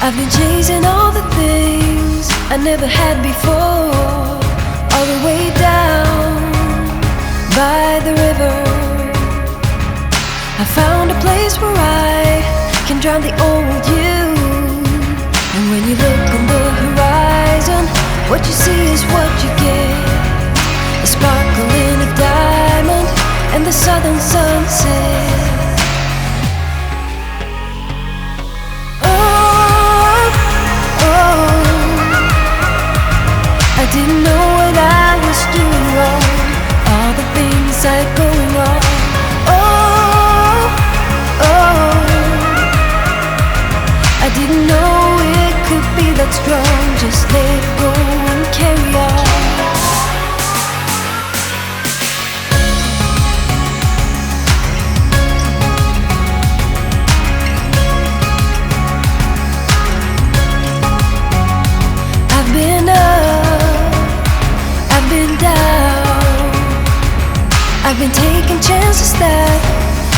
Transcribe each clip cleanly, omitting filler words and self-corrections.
I've been chasing all the things I never had before, all the way down by the river. I found a place where I can drown the old you. And when you look on the horizon, what you see is what you get. A sparkle in a diamond and the southern sunset. I didn't know what I was doing wrong, all the things I had going on. I didn't know it could be that strong. Just let it go and carry on. I've been up, I've been down, I've been taking chances that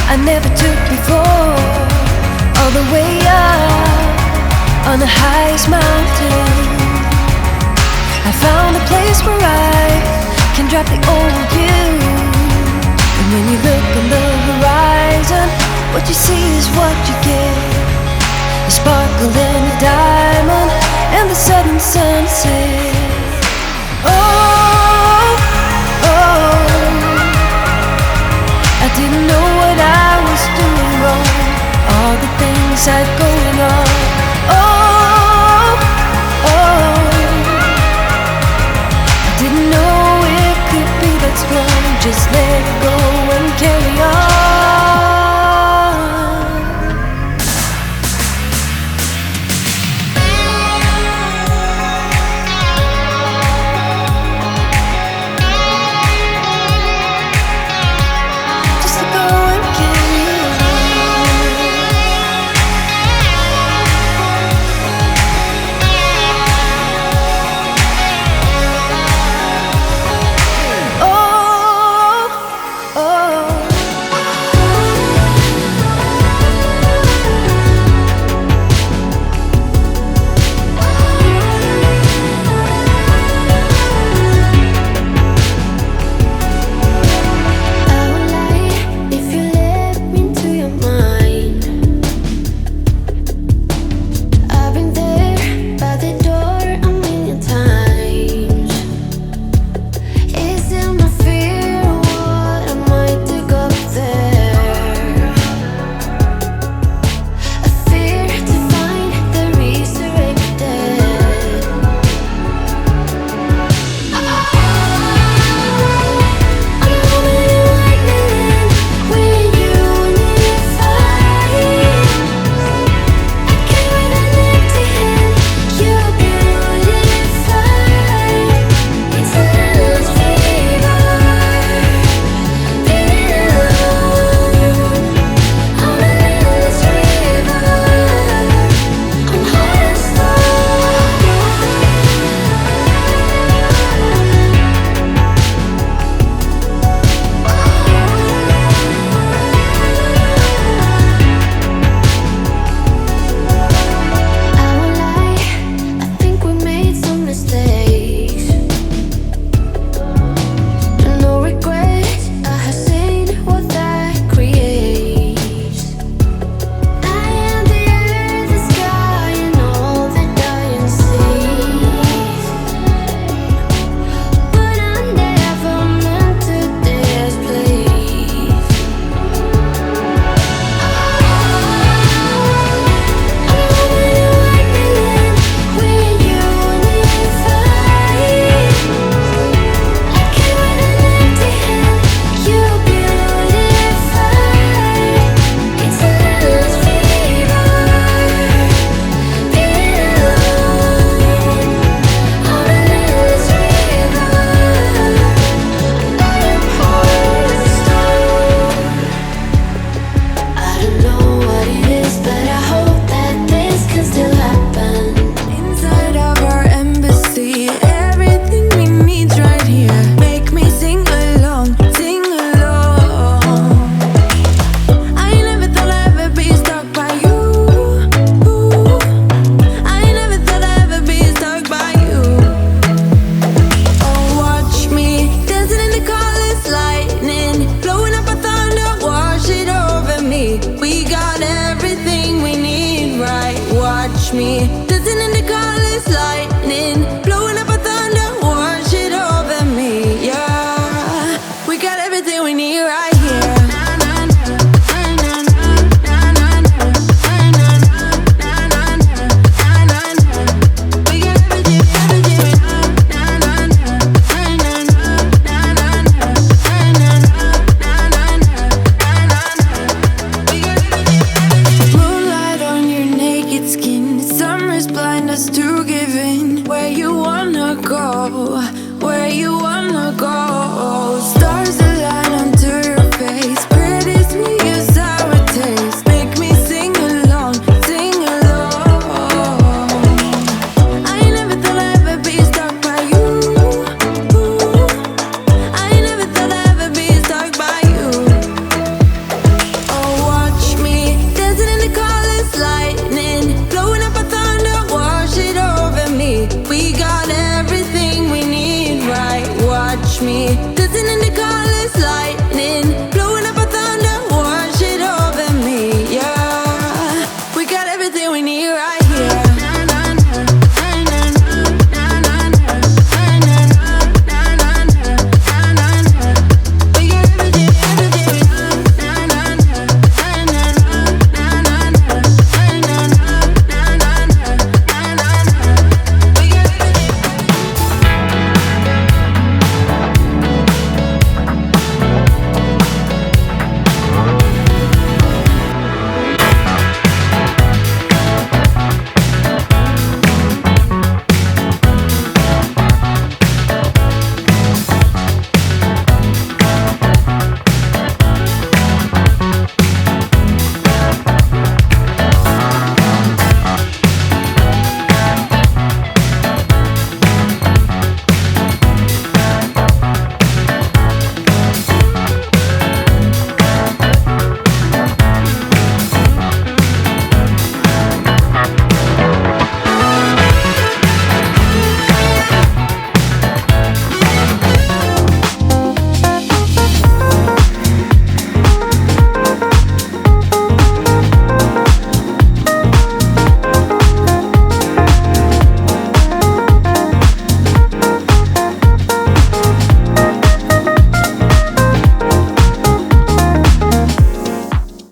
I never took before. All the way up on the highest mountain, I found a place where I can drop the old you. And when you look on the horizon, what you see is what you get. A sparkle and a diamond and the southern sunset. I didn't know what I was doing wrong, all the things I'd going on. I didn't know it could be that strong. Just let it go and carry on. Is it my fear or what am I to me.